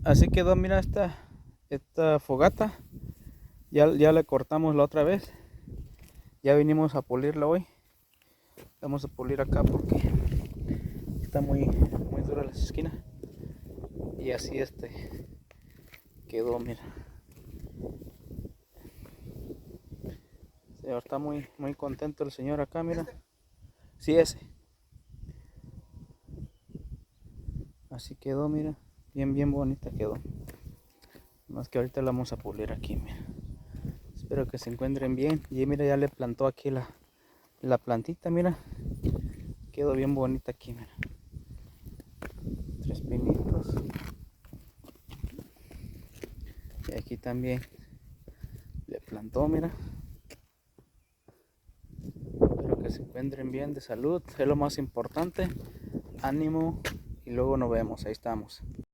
Así quedó, mira esta fogata. Ya la cortamos la otra vez. Ya vinimos a pulirla hoy. Vamos a pulir acá porque está muy dura las esquinas. Y así quedó, mira. Señor, está muy contento el señor acá, mira. Sí, ese. Así quedó, mira. Bien bonita quedó. Más que ahorita la vamos a pulir aquí, mira. Espero que se encuentren bien. Y mira, ya le plantó aquí la plantita, mira. Quedó bien bonita aquí, mira. 3 pinitos. Y aquí también le plantó, mira. Espero que se encuentren bien de salud. Es lo más importante. Ánimo. Y luego nos vemos. Ahí estamos.